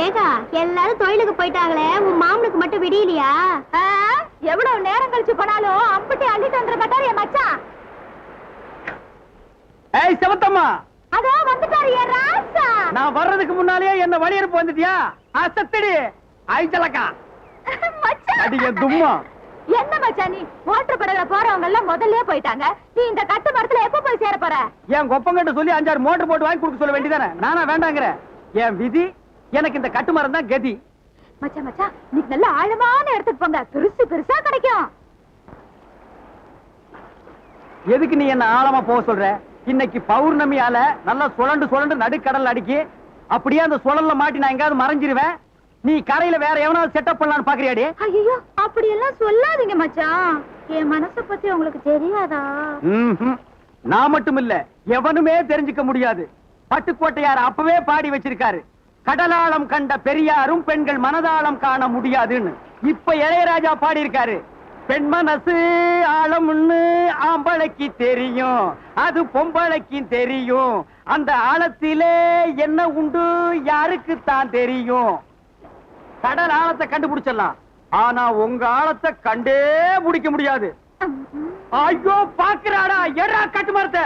ஏகா எல்லாரும் தொழிலுக்கு போயிட்டாங்களே, உன் மாமனுக்கு மட்டும் விடியலையா? எவ்வளவு நேரம் கழிச்சு போனாலும் அம்பட்டி அள்ளிட்டு வந்துட மாட்டாரு என் மச்சான். ஏய் செவத்தம்மா, அதோ வந்துட்டாரு என் ராசா. நான் வர்றதுக்கு முன்னாலேயே என்ன வழியறுப்பு வந்துட்டியா? சத்தடி ஐச்சலக்கா மச்சான் அடிங்க தும்மா. என்ன மச்சான் நீ? மோட்டர் படகுல போறவங்க எல்லாம் முதல்லயே போயிட்டாங்க. நீ இந்த கட்டு மரத்துல எப்ப போய் சேர போற? என் கொப்பங்கிட்ட சொல்லி 5-6 மோட்டர் போட்டு வாங்கி கொடுக்க சொல்ல வேண்டியதானே? நானா வேண்டாங்கிற? என் விதி, எனக்கு இந்த கட்டு மரம் தான் கதி. மச்சான் மச்சான், நீங்க நல்ல ஆழமான இடத்துக்கு போங்க, பெருசு பெருசா கிடைக்கும். எதுக்கு நீ என்ன ஆழமா போக சொல்ற? இன்னைக்கு பௌர்ணமியால நல்லா சுழண்டு நடுக்கடல் அடிக்கி, அப்படியே அந்த சுழல்ல மாட்டி நான் எங்காவது மறைஞ்சிருவேன். நீ கரையில வேற எவனாவது செட்டப் பண்ணலான்னு பாக்குறியாடி? ஐயோ அப்படி எல்லாம் சொல்லாதீங்க மச்சான், என் மனச பத்தி உங்களுக்கு தெரியாதா? நான் மட்டும் இல்ல, எவனுமே தெரிஞ்சுக்க முடியாது. பட்டுக்கோட்டையார் அப்பவே பாடி வச்சிருக்காரு, கடலாளம் கண்ட பெரியாரும் பெண்கள் மனதாளம் காண முடியாதுன்னு. இப்ப இளையராஜா பாடி இருக்காரு, பெண் மனசு ஆழம்னு ஆம்பளைக்கு தெரியும், அது பொம்பளைக்கு தெரியும், அந்த ஆழத்திலே என்ன உண்டு யாருக்கு தான் தெரியும். கடல் ஆழத்தை கண்டுபிடிச்சிடலாம், ஆனா உங்க ஆழத்தை கண்டே பிடிக்க முடியாது. ஐயோ பாக்குறாடா, எடா கட்டு மரத்தை.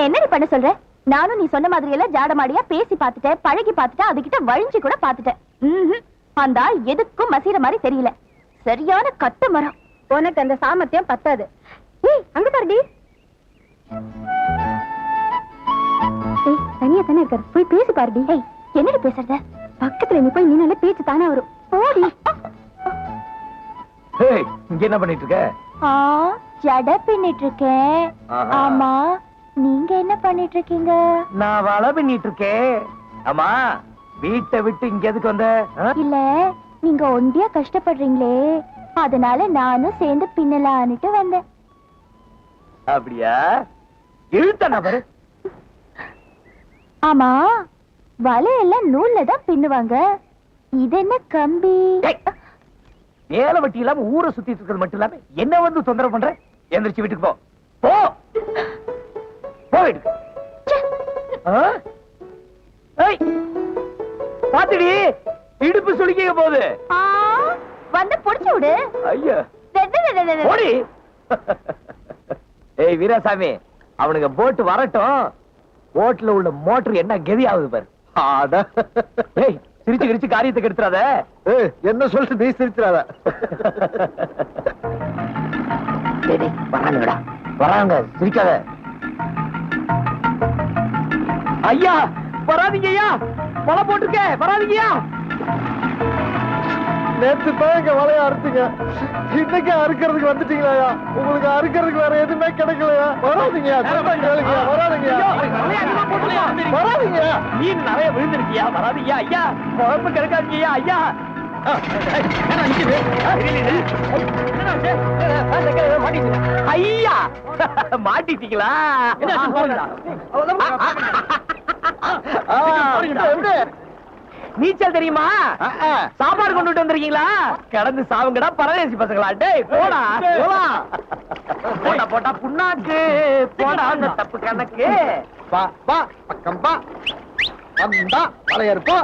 என்ன பண்ண சொல்ற? நானும் நீ சொன்ன மாதிரி எல்லாம் ஜாடமாடியா பேசி பாத்துட்டேன், பழகி பாத்துட்டேன், அதுகிட்ட வழிஞ்சு கூட பாத்துட்டேன். அந்த ஆள் எதுக்கும் மசீர மாதிரி தெரியல, சரியான கட்டு மரம். உனக்கு அந்த சாமர்த்தியம் பத்தாது. அங்க பாருடி, தனியா தானே இருக்காரு, போய் பேசி பாருடி. என்னடி பேசுறத? பக்கத்துல நீ போய் நின்னால பேச்சு தானே வரும், போடி. இங்க என்ன பண்ணிட்டு இருக்க? ஜட பின்னிட்டு இருக்கேன். ஆமா, நீங்க என்ன பண்ணிட்டு இருக்கீங்க? நான் வலை பின்னிட்டு இருக்கேன். ஆமா, வீட்டை விட்டு இங்க எதுக்கு வந்த? இல்ல, நீங்க ஒண்டியா கஷ்டப்படுறீங்களே, அதனால நானும் சேர்ந்து பின்னலான்னுட்டு வந்தேன். அப்படியா? இழுத்த நபரு. ஆமா, வலையெல்லாம் நூல்ல தான் பின்னுவாங்க, இது என்ன கம்பி? வேலை வட்டி இல்லாம ஊரை சுத்திட்டு இருக்கிறது மட்டும் இல்லாம என்ன வந்து தொந்தரவு பண்ற? எந்திரிச்சு வீட்டுக்கு போ. போ போ வீட்டுக்கு. பாத்துடி, இடுப்பு சுளுக்கிக்க போகுது. வந்து புடிச்சு விடு. ஐயோ ஓடி. ஏய் வீராசாமி, அவனுக்கு போட்டு வரட்டும், போட்ல உள்ள மோட்டர் என்ன கதி ஆகுது பாரு. ஏய் சிரிச்சு கிரிச்சு காரியத்தை கெடுத்துறாத. என்ன சொல்லிட்டு நீ சிரிச்சுறாத. வராங்கடா, வராங்க, சிரிக்காத. ஐயா வராதீங்க ஐயா, வலை போட்டுருக்க, வராதீங்கய்யா. நேற்று தான் வலைய அறுத்துங்க, இன்னைக்கு அறுக்கிறதுக்கு வந்துட்டீங்களா? உங்களுக்கு அறுக்கிறதுக்கு வேற எதுவுமே கிடைக்கலையா? வராதீங்க, வராதீங்க. மீன் நிறைய விழுந்திருக்கியா? வராதீங்க ஐயா, குழம்பு கிடைக்காதீங்கய்யா ஐயா. ஐயா மாட்டிட்டீங்களா? நீச்சல் தெரியுமா? சாப்பாடு கொண்டுட்டு வந்திருக்கீங்களா? கடந்து சாவுங்கடா பரதேசி பசங்களா. டேய் போடா போடா போட்டா புண்ணாக்கு போடா. அந்த தப்பு கணக்கு பா பா பக்கம் பா அந்தா வளையறுப்போ.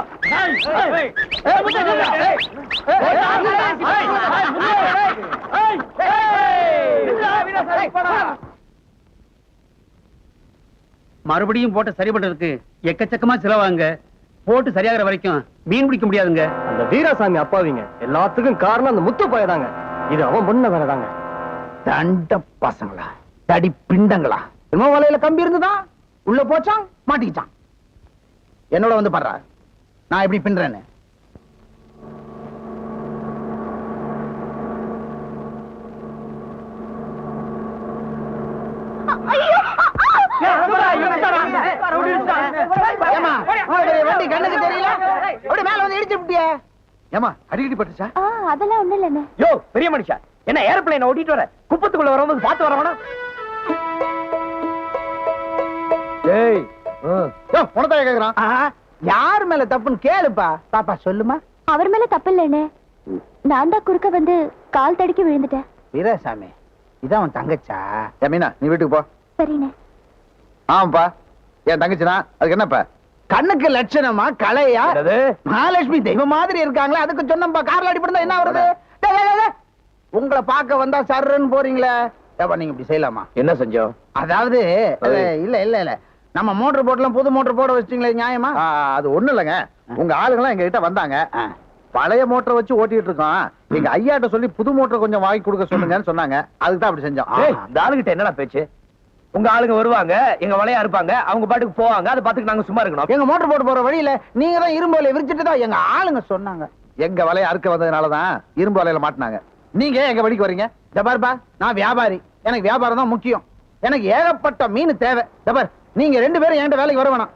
மறுபடியும் போட்ட சரி பண்றதுக்கு எக்கச்சக்கமா செலவாங்க. போட்டு சரியாகிற வரைக்கும் மீன் பிடிக்க முடியாதுங்க. அந்த வீராசாமி அப்பாவிங்க எல்லாத்துக்கும் காரணம் அந்த முத்து போயதாங்க. இது அவன் முன்ன வேறதாங்க. தண்ட பசங்களா, தடி பிண்டங்களா. இன்னும் வலையில கம்பி இருந்துதான் உள்ள போச்சான், மாட்டிக்கிச்சான். என்னோட வந்து பாடுறா, நான் எப்படி பின்றேன்னு. வண்டி கண்ணுக்கு தெரியல, அப்படி மேல வந்து இடிச்சு விட்டியா? ஏமா அடிக்கடி பட்டுச்சா? அதெல்லாம் ஒண்ணு இல்ல. யோ பெரிய மனுஷா, என்ன ஏரோப்ளேன் ஓட்டிட்டு வர, குப்பத்துக்குள்ள வரும்போது பார்த்து வரவனா? ஏய் யோ உனதான் கேக்குறான். யார் மேல தப்புன்னு கேளுப்பா. பாப்பா சொல்லுமா. அவர் மேல தப்பு இல்லன்னு, நான் தான் குறுக்க வந்து கால் தடுக்கி விழுந்துட்டேன். வீராசாமி இதான் அவன் தங்கச்சா? மீனா நீ வீட்டுக்கு போ. சரிண்ணே. ஆமாப்பா, என் தங்கச்சினா அதுக்கு என்னப்பா? கண்ணுக்கு லட்சணமா கலையா? மகாலட்சுமி தெய்வம் மாதிரி இருக்காங்களா, அதுக்கு சொன்னப்பா. கார்ல அடிப்படா என்ன வருது? உங்களை பார்க்க வந்தா சர்ன்னு போறீங்களே, நீங்க இப்படி செய்யலாமா? என்ன செஞ்சோம்? அதாவது இல்ல இல்ல இல்ல, நம்ம மோட்டர் போட்லாம் புது மோட்டர் போட வச்சிட்டீங்களே, நியாயமா? அது ஒண்ணு இல்லைங்க, உங்க ஆளுங்கெல்லாம் எங்க கிட்ட வந்தாங்க. பழைய மோட்டரை வச்சு ஓட்டிட்டு இருக்கோம், எங்க ஐயாட்ட சொல்லி புது மோட்டர் கொஞ்சம் வாங்கி கொடுக்க சொல்லுங்கன்னு சொன்னாங்க. அதுக்கு தான் அப்படி செஞ்சோம். இந்த ஆளுகிட்ட என்னடா பேச்சு? உங்க ஆளுங்க வருவாங்க, எங்க வலையா இருப்பாங்க, அவங்க பாட்டுக்கு போவாங்க, அதை பாத்துக்கு நாங்க சும்மா இருக்கணும். எங்க மோட்டர் போட்டு போற வழியில நீங்க தான் இரும்பு வலையை விரிச்சிட்டு தான் எங்க ஆளுங்க சொன்னாங்க. எங்க வலையை அறுக்க வந்ததுனாலதான் இரும்பு வலையில மாட்டினாங்க. நீங்க எங்க வழிக்கு வரீங்க? ஜபார்பா, நான் வியாபாரி, எனக்கு வியாபாரம் தான் முக்கியம். எனக்கு ஏகப்பட்ட மீன் தேவை. ஜபார், நீங்க 2 பேரும் என்கிட்ட வேலைக்கு வர வேணாம்.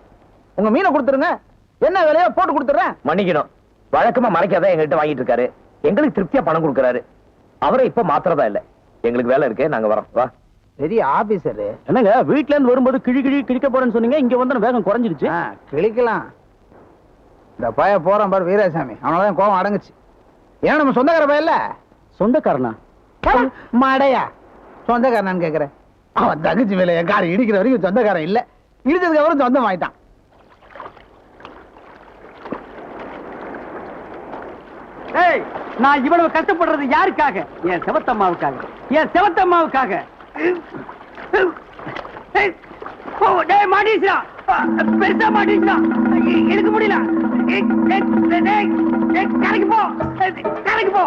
உங்க மீனை கொடுத்துருங்க, என்ன வேலையோ போட்டு கொடுத்துறேன். மன்னிக்கணும், வழக்கமா மறைக்காதான் எங்ககிட்ட வாங்கிட்டு இருக்காரு. எங்களுக்கு திருப்தியா பணம் கொடுக்கறாரு. அவரை இப்ப மாத்திரதா இல்ல. எங்களுக்கு வேலை இருக்கு, நாங்க வரோம். வா. பெரிய ஆபீசர் என்னங்க, வீட்ல இருந்து வரும்போது கிழிக்க போறேன்னு சொன்னீங்க, இங்க வந்து வேகம் குறைஞ்சிருச்சு. கிழிக்கலாம். இந்த பய போறான் பாரு வீராசாமி, அவனதான் கோவம் அடங்குச்சு. ஏன் நம்ம சொந்தக்கார பையன் இல்ல? சொந்தக்காரனா? மடையா சொந்தக்காரனான்னு கேக்குறேன். அவன் தகுச்சி வேலை என் காரை இடிக்கிற வரைக்கும் சொந்தக்காரன் இல்ல, இடிச்சதுக்கு அப்புறம் சொந்தம் ஆயிட்டான். நான் இவ்வளவு கஷ்டப்படுறது யாருக்காக? என் செவத்தம்மாவுக்காக, என் செவத்தம்மாவுக்காக. மாட்டீங்களா? பெருசா மாட்டீங்களா? எடுக்க முடியல. கரைக்கு போ, கரைக்கு போ,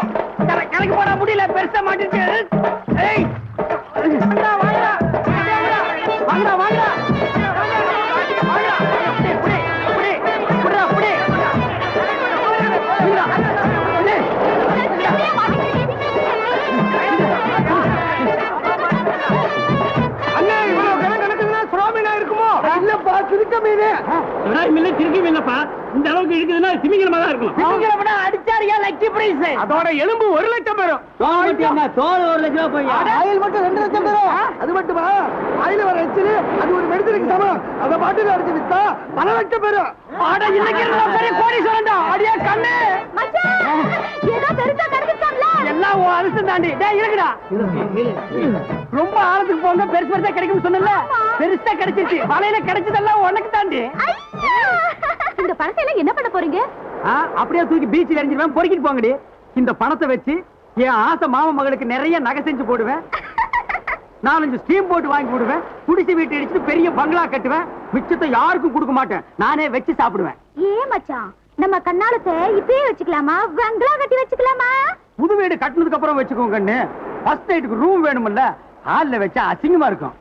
கரைக்கு போட முடியல. பெருசா மாட்டிச்சு. வாங்கடா வாங்கடா இந்த அளவுக்கு இருக்குதுன்னா திமிங்கலமா தான் இருக்கும். திமிங்கலமா அடிச்சாரியா லக்கி பிரைஸ். அதோட எலும்பு 1 லட்சம் பெறும். தோல் 1 லட்சம் போய் ஆயில் மட்டும் 2 லட்சம் பெறும். அது மட்டுமா? ஆயில் வர எச்சில் அது ஒரு மெடிசனுக்கு சமம். அத பாட்டுல அடிச்சு வித்தா பல லட்சம் பெறும். ஆட இன்னைக்கு பெரிய கோடி சொல்லண்டா. அடியே கண்ணு மச்சான், ஏதோ பெருசா கிடைச்சிட்டாம்ல. எல்லாம் ஓ அரசு தாண்டி. டேய் இருக்குடா, ரொம்ப ஆழத்துக்கு போங்க, பெருசு பெருசா கிடைக்கும்னு சொன்னல, பெருசா கிடைச்சிருச்சு. வலையில கிடைச்சதெல்லாம் உனக்கு தாண்டி. இந்த பணத்தை எல்லாம் என்ன பண்ண போறீங்க? அப்படியே தூக்கி பீச்சில் எறிஞ்சிருவேன். பொறுக்கிட்டு போங்கடி. இந்த பணத்தை வச்சு என் ஆசை மாமா மகளுக்கு நிறைய நகை செஞ்சு போடுவேன். 4-5 ஸ்டீம் போட்டு வாங்கி போடுவேன். குடிசை வீட்டு அடிச்சுட்டு பெரிய பங்களா கட்டுவேன். மிச்சத்தை யாருக்கும் கொடுக்க மாட்டேன், நானே வச்சு சாப்பிடுவேன். ஏன் மச்சான், நம்ம கண்ணாலத்தை இப்பயே வச்சுக்கலாமா? பங்களா கட்டி வச்சுக்கலாமா? புது வீடு கட்டினதுக்கு அப்புறம் வச்சுக்கோங்க கண்ணு. ஃபர்ஸ்ட் நைட்டுக்கு ரூம் வேணும்ல, ஹால்ல வச்சா அசிங்கமா இருக்கும்.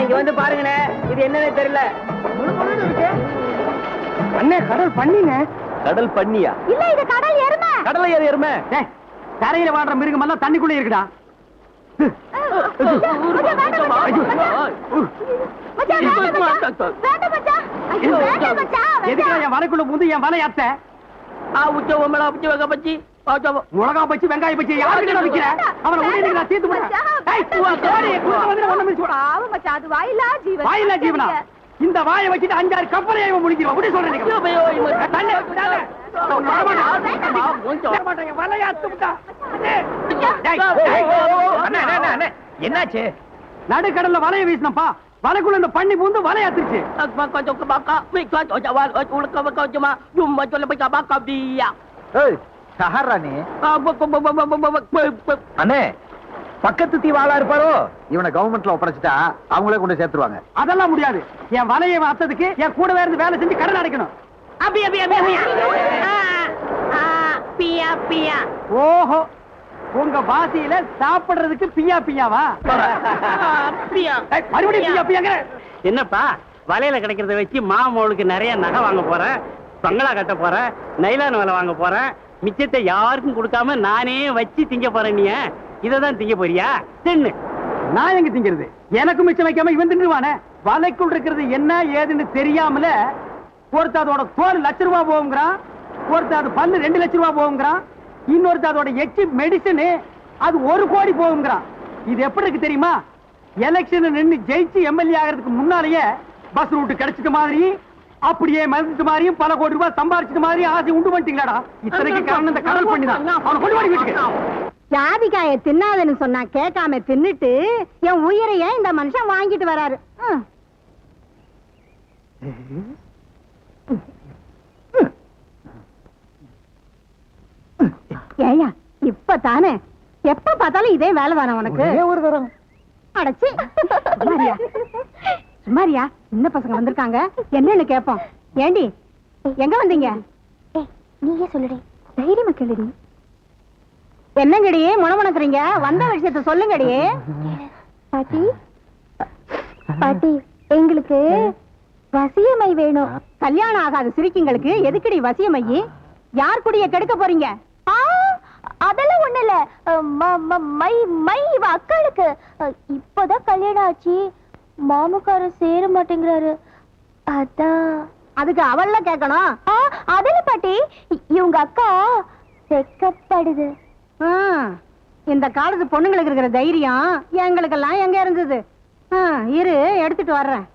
இங்க வந்து பாருங்கண்ணே, இது என்னன்னு தெரியல. அண்ணே, கடல் பண்ணிங்க. கடல் பண்ணியா? இல்ல, இது கடல் எருமை. கடலை ஏறு எருமை. கரையில வாடுற மிருகம் எல்லாம் தண்ணிக்குள்ளே இருக்குடா. எதுக்கு என் வலைக்குள்ள புந்து என் வலை அத்த? மிளகா பச்சி வெங்காய பச்சி யாருக்கு விக்கிற? அவனை உடனே தீர்த்து வாயிலா ஜீவனா? இந்த வாயை வச்சுட்டு 5-6 கப்பலை முடிக்கிறோம். அப்படி சொல்றேன். என்னாச்சு? நடுக்கடல்ல வலைய வீசினப்பா, வலைக்குள்ள இந்த பண்ணி பூந்து வலையாத்துச்சு. அண்ணே, பக்கத்து தீவாளா இருப்பாரோ? இவனை கவர்மெண்ட்ல ஒப்படைச்சிட்டா அவங்களே கொண்டு சேர்த்துருவாங்க. அதெல்லாம் முடியாது. என் வலையை வாத்ததுக்கு என் கூடவே இருந்து வேலை செஞ்சு கடன் அடைக்கணும். ஓஹோ, உங்க பாசியில சாப்பிடுறதுக்கு பியா பியாவா? மறுபடியும் பியா பியாங்க. என்னப்பா, வலையில கிடைக்கிறத வச்சு மாமோளுக்கு நிறைய நகை வாங்க போறேன், பங்களா கட்ட போறேன், நைலான் வலை வாங்க போறேன், மிச்சத்தை யாருக்கும் கொடுக்காம நானே வச்சு திங்க போறேன். நீ இததான் திங்க போறியா? தின்னு. நான் எங்க திங்கிறது? எனக்கும் மிச்சம் வைக்காம இவன் தின்றுவானே. வலைக்குள் இருக்கிறது என்ன ஏதுன்னு தெரியாமல ஒருத்தர் அதோட தோல் ₹1,00,000 போகுங்கிறான், ஒருத்தர் அது பல்லு ₹2,00,000 போகுங்கிறான், இன்னொருத்தர் அதோட எச்சி மெடிசன் அது 1 கோடி போகுங்கிறான். இது எப்படி இருக்கு தெரியுமா? எலெக்ஷன் நின்று ஜெயிச்சு எம்எல்ஏ ஆகிறதுக்கு முன்னாலேயே பஸ் ரூட் கிடைச்சிட்ட மாதிரி அப்படியே மருந்து மாதிரியும் பல கோடி ரூபாய் சம்பாரிச்சது மாதிரியும் ஆசை உண்டு பண்ணிட்டீங்களாடா. இத்தனைக்கு காரணம் இந்த கடல் பண்ணிதான். அவனை கொண்டு வாடி வீட்டுக்கு. ஜாதிக்காய தின்னாதன்னு சொன்னா கேட்காம தின்னுட்டு என் உயிரையே இந்த மனுஷன் வாங்கிட்டு வராரு. ஏயா இப்பதானே எப்ப பார்த்தாலும் இதே வேலை தானே உனக்கு? ஒரு தரம் அடைச்சி சுமாரியா சின்ன பசங்க வந்திருக்காங்க, என்னன்னு கேப்போம். ஏண்டி எங்க வந்தீங்க? நீயே சொல்லுடி, தைரியமா கேளுடி. என்னங்கடி முணமுணக்குறீங்க? வந்த விஷயத்த சொல்லுங்கடி. பாட்டி பாட்டி, எங்களுக்கு வசியமை வேணும். கல்யாணம் ஆகாத சிரிக்கிங்களுக்கு எதுக்குடி வசியமையி? யார் குடிய கெடுக்க போறீங்க? அதெல்லாம் ஒண்ணு இல்ல, மை மை இவ அக்காளுக்கு இப்பதான் கல்யாணம் ஆச்சு, மாமுக்காரர் சேர மாட்டேங்கிறாரு, அதான். அதுக்கு அவள்ல கேட்கணும். அதெல்லாம் பாட்டி, இவங்க அக்கா வெக்கப்படுது. இந்த காலத்து பொண்ணுங்களுக்கு இருக்கிற தைரியம் எங்களுக்கெல்லாம் எங்க இருந்தது? இரு எடுத்துட்டு வர்றேன்.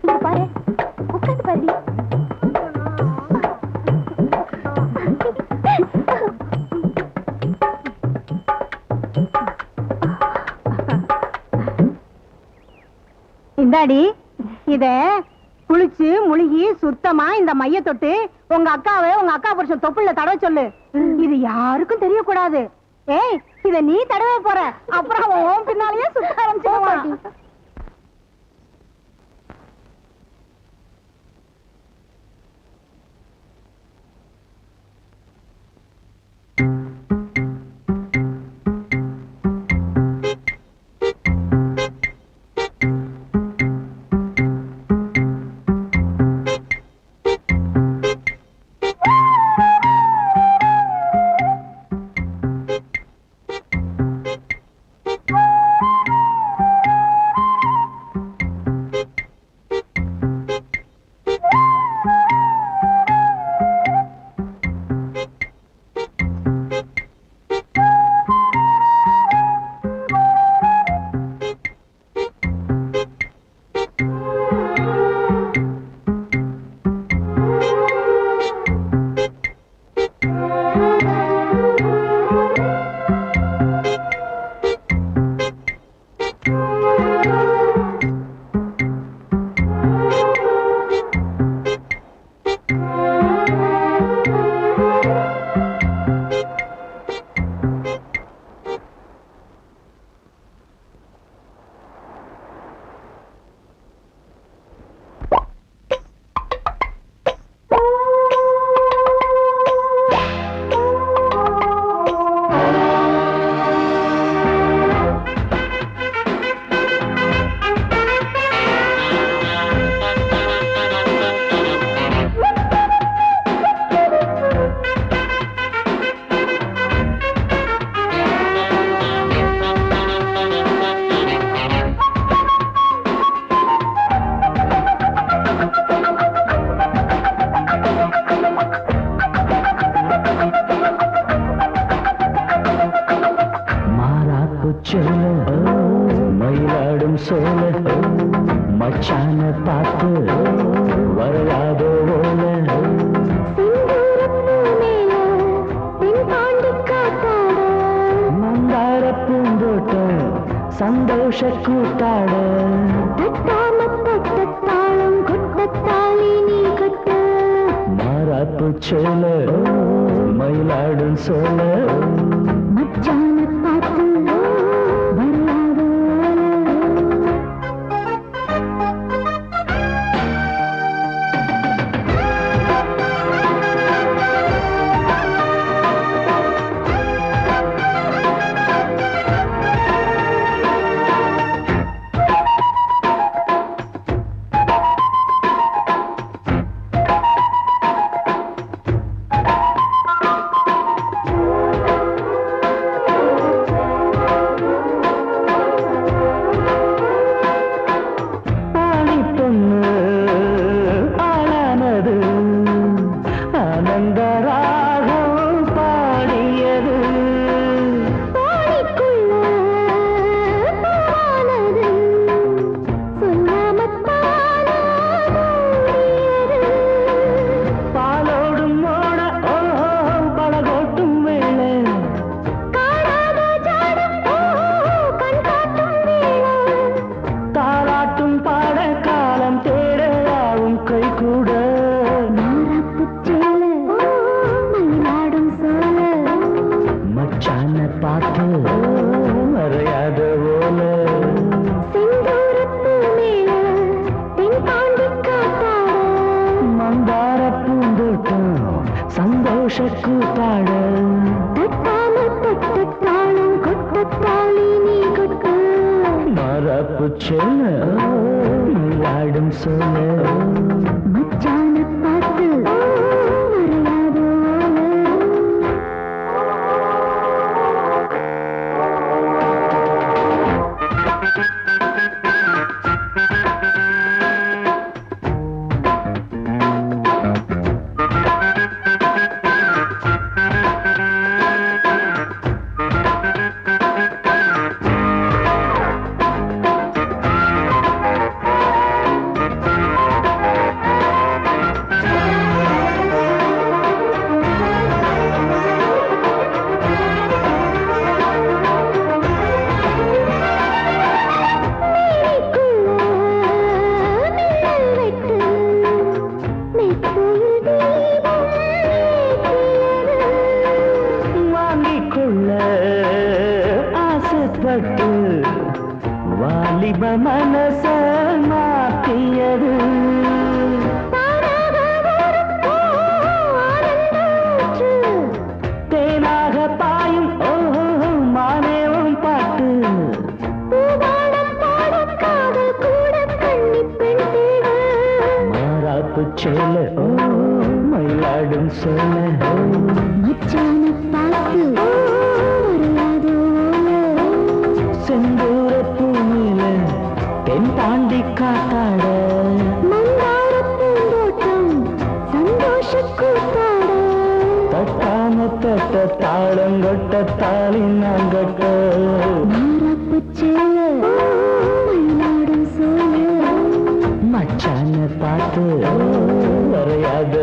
இங்க பாரு, உட்காந்து பாரு. இந்தாடி, இத குளிச்சு முழுகி சுத்தமா இந்த மைய தொட்டு உங்க அக்காவை உங்க அக்கா புருஷன் தொப்புள்ள தடவை சொல்லு. இது யாருக்கும் தெரியக்கூடாது. ஏய், இத நீ தடவை போற, அப்புறம் உன் பின்னாலேயே சுத்த ஆரம்பிச்சிருவான். மயிலாடும் சோழ மச்சான பார்த்து வரையாதோ ஓல மந்தார பூந்தோட்டம் சந்தோஷ கூட்டாட மாறாப்பு சோழ மயிலாடும் சோழ மச்சான பார்த்து வரையாதோ. செல்ல மயிலாடும் சோல மச்சான பார்த்து மறையாதோ வாங்கிக் கொள்ள ஆசைப்பட்டு வாலிப மனச மாத்தியது தேனாக பாயும் ஓஹோ மானேவும் பாட்டு மாறாப்பு செல்ல மயிலாடும் சொல்ல மச்சான பார்த்து மறையாதோ செந்தூர பூமியில தென் தாண்டி காத்தாட மந்தார பூந்தோட்டம் சந்தோஷ கூத்தாட தட்டாம தட்ட தாளங்கொட்ட தாலி நாங்கட்ட மாறப்பு செல்ல மயிலாடும் சோல மச்சான பார்த்து வரையாத